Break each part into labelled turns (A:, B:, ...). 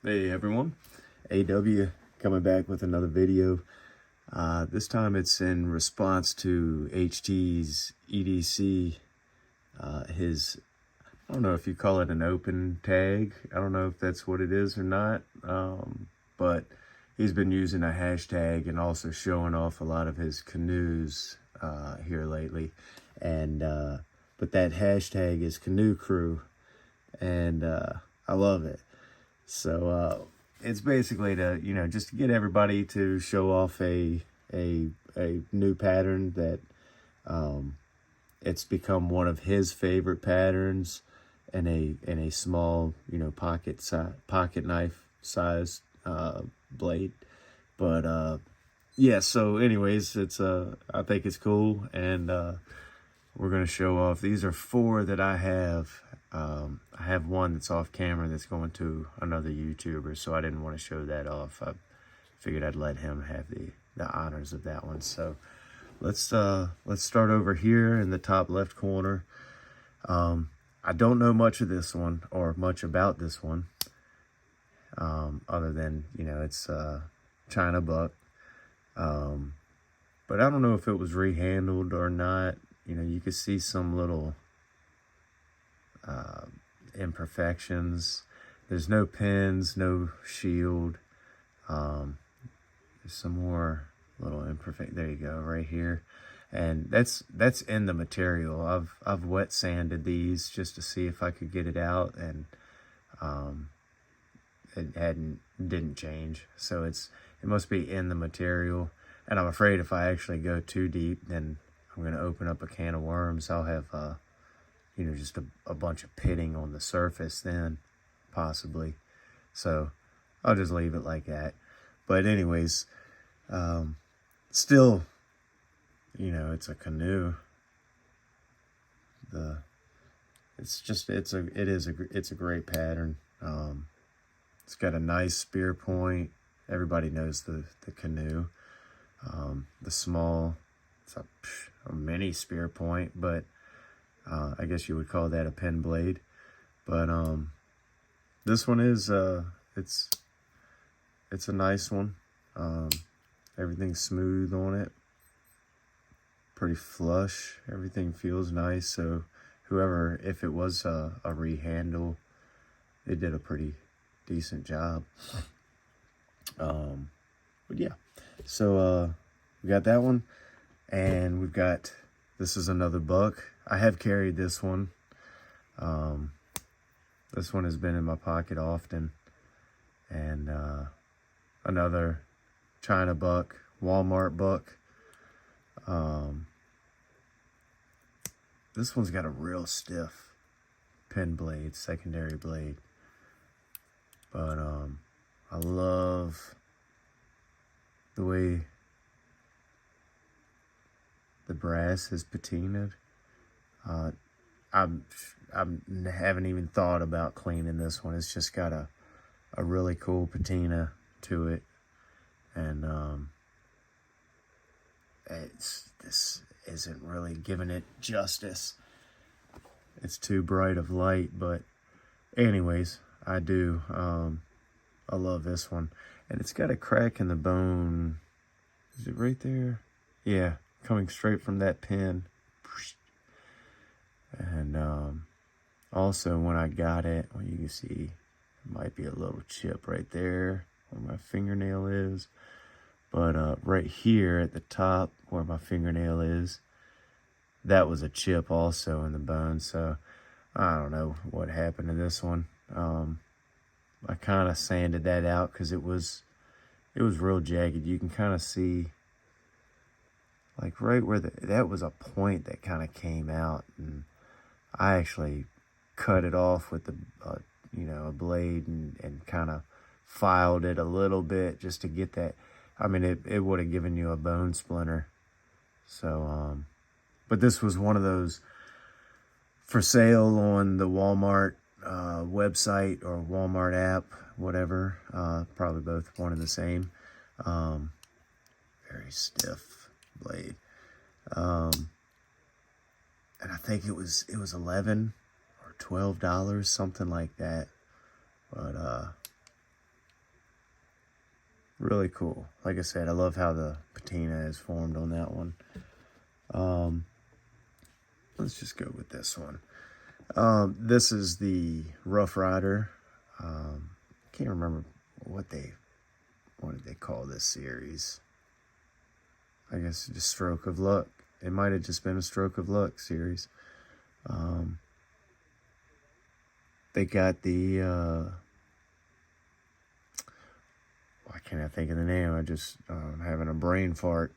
A: Hey everyone, AW coming back with another video. This time it's in response to HT's EDC, his, I don't know if you call it an open tag. I don't know if that's what it is or not, but he's been using a hashtag and also showing off a lot of his canoes here lately. And but that hashtag is Canoe Crew, and I love it. So it's basically to, just to get everybody to show off a new pattern that it's become one of his favorite patterns, in a small, pocket knife size blade. But yeah, so anyways, it's I think it's cool, and we're gonna show off. These are 4 that I have. I have one that's off camera that's going to another YouTuber, so I didn't want to show that off. I figured I'd let him have the honors of that one. So let's start over here in the top left corner. I don't know much of this one or much about this one, other than it's China buck. But I don't know if it was rehandled or not. You could see some little imperfections. There's no pins, no shield. There's some more little imperfect. There you go, right here. And that's in the material. I've wet sanded these just to see if I could get it out, and it didn't change. So it must be in the material. And I'm afraid if I actually go too deep, then I'm going to open up a can of worms. I'll have just a bunch of pitting on the surface then, possibly. So I'll just leave it like that. But anyways, still, it's a canoe. It's a great pattern. It's got a nice spear point. Everybody knows the canoe. The small, it's a mini spear point, but I guess you would call that a pen blade. But this one is it's a nice one. Everything's smooth on it, pretty flush. Everything feels nice. So whoever, if it was a rehandle, they did a pretty decent job. But yeah, so we got that one, and we've got, this is another buck. I have carried this one. This one has been in my pocket often. And another China buck, Walmart buck. This one's got a real stiff pen blade, secondary blade. But I love the way the brass is patinaed. I haven't even thought about cleaning this one. It's just got a really cool patina to it, and this isn't really giving it justice. It's too bright of light, but anyways, I do. I love this one, and it's got a crack in the bone. Is it right there? Yeah, coming straight from that pin. And also when I got it, well, you can see it might be a little chip right there where my fingernail is. But right here at the top where my fingernail is, that was a chip also in the bone. So I don't know what happened to this one. I kind of sanded that out because it was real jagged. You can kind of see, like, right where that was a point that kind of came out, and I actually cut it off with a blade, and kind of filed it a little bit just to get that. I mean, it would have given you a bone splinter. So, but this was one of those for sale on the Walmart website or Walmart app, whatever. Probably both one and the same. Very stiff blade. And I think it was $11 or $12, something like that. But really cool. Like I said, I love how the patina is formed on that one. Let's just go with this one. This is the Rough Rider. Can't remember what did they call this series. I guess just Stroke of Luck. It might have just been a Stroke of Luck series. They got the why can't I think of the name? I just I'm having a brain fart.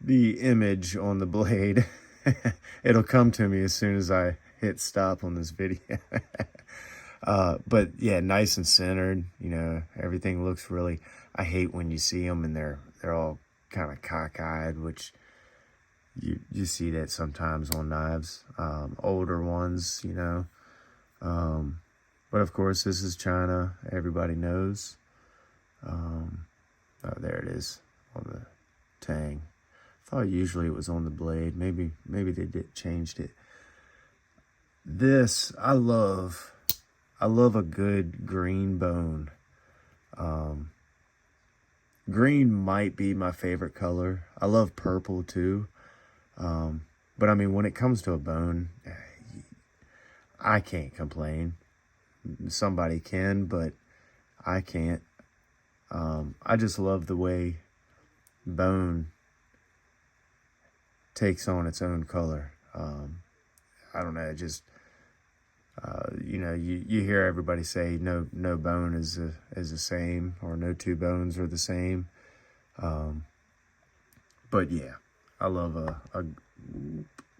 A: The image on the blade. It'll come to me as soon as I hit stop on this video. But yeah, nice and centered. You know, everything looks really. I hate when you see them and they're all kind of cockeyed, which you see that sometimes on knives, older ones, you know. But of course, this is China. Everybody knows. Oh, there it is on the tang. I thought usually it was on the blade. Maybe they changed it. This, I love a good green bone. Green might be my favorite color. I love purple too. But I mean, when it comes to a bone, I can't complain. Somebody can, but I can't. I just love the way bone takes on its own color. I don't know, it just, you know, you hear everybody say no bone is the same, or no two bones are the same. But yeah, I love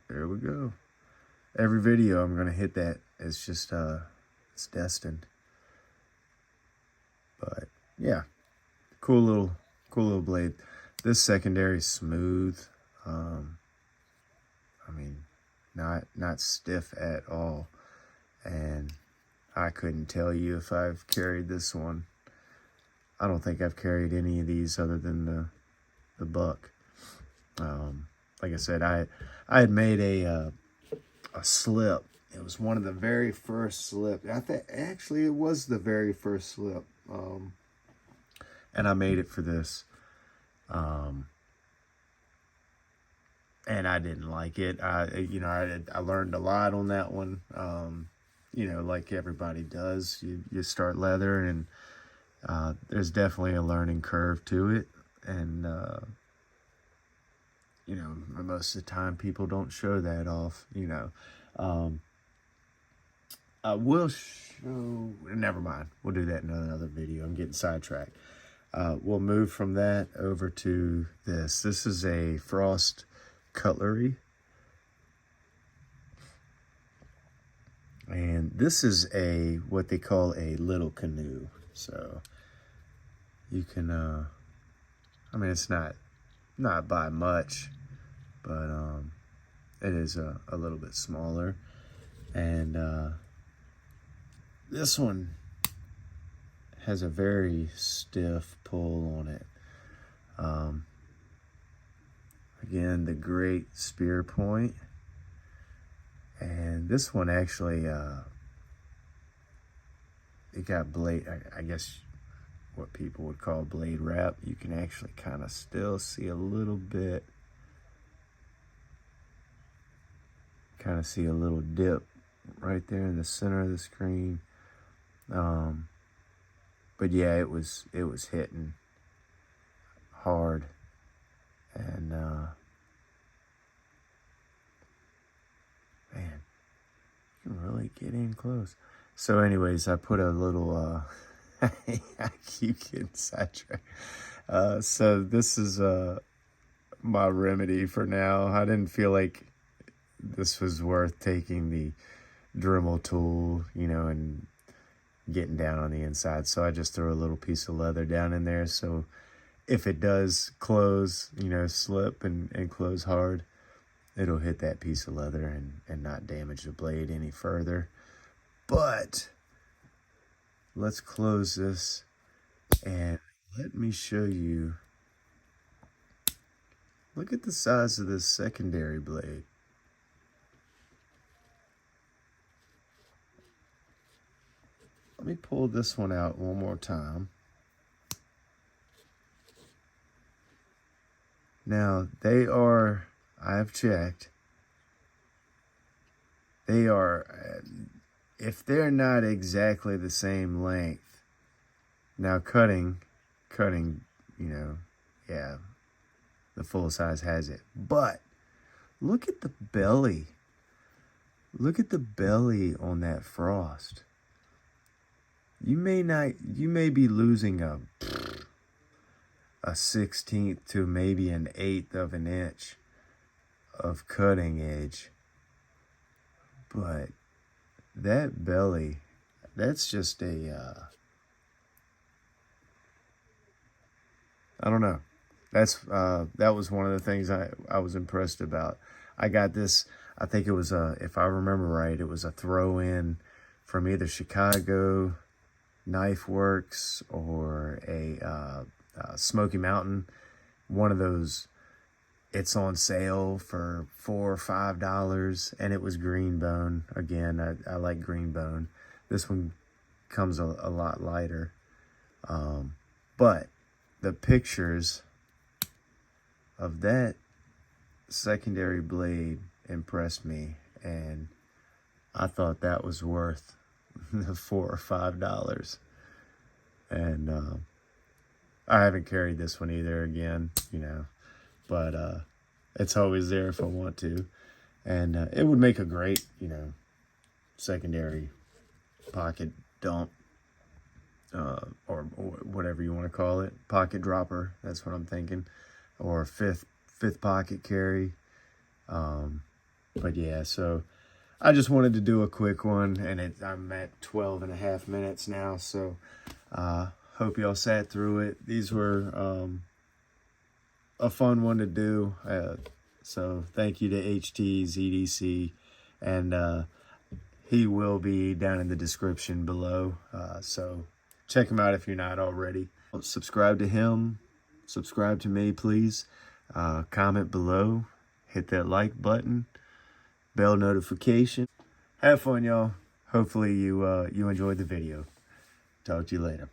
A: there we go. Every video I'm gonna hit that. It's just it's destined. But yeah, cool little blade. This secondary is smooth. I mean, not stiff at all. And I couldn't tell you if I've carried this one. I don't think I've carried any of these other than the buck. Like I said, I had made a slip. It was one of the very first slip. I think actually it was the very first slip. And I made it for this. And I didn't like it. You know, I learned a lot on that one. You know, like everybody does, you start leather, and there's definitely a learning curve to it. And you know, most of the time people don't show that off. You know, I will show. Never mind. We'll do that in another video. I'm getting sidetracked. We'll move from that over to this. This is a Frost Cutlery. And this is what they call a little canoe. So you can, I mean, it's not by much, but it is a little bit smaller. And this one has a very stiff pull on it. Again, the great spear point. And this one actually, it got blade, I guess what people would call blade wrap. You can actually kind of still see a little bit, kind of see a little dip right there in the center of the screen. But yeah, it was hitting hard. And man, you can really get in close. So anyways, I put a little I keep getting sidetracked. So this is my remedy for now. I didn't feel like this was worth taking the Dremel tool, you know, and getting down on the inside. So I just throw a little piece of leather down in there. So if it does close, you know, slip and close hard, it'll hit that piece of leather and not damage the blade any further. But let's close this and let me show you. Look at the size of this secondary blade. let me pull this one out one more time. Now, they are, I have checked, they are, if they're not exactly the same length, now cutting, you know, yeah, the full size has it. But look at the belly. Look at the belly on that frost. You may be losing a 1/16 to maybe an 1/8 of an inch of cutting edge. But that belly, that's just a, I don't know. That was one of the things I was impressed about. I got this, I think it was if I remember right, it was a throw-in from either Chicago Knife Works or a Smoky Mountain. One of those, it's on sale for $4 or $5, and it was green bone. Again, I like green bone. This one comes a lot lighter. But the pictures of that secondary blade impressed me, and I thought that was worth the $4 or $5. And I haven't carried this one either, again, you know, but it's always there if I want to. And it would make a great, you know, secondary pocket dump, or whatever you want to call it, pocket dropper. That's what I'm thinking, or fifth pocket carry. But yeah, so I just wanted to do a quick one, and I'm at 12.5 minutes now. So hope y'all sat through it. These were a fun one to do. So thank you to HT's EDC, and he will be down in the description below. So check him out if you're not already. Subscribe to him. Subscribe to me, please. Comment below. Hit that like button. Bell notification. Have fun, y'all. Hopefully you enjoyed the video. Talk to you later.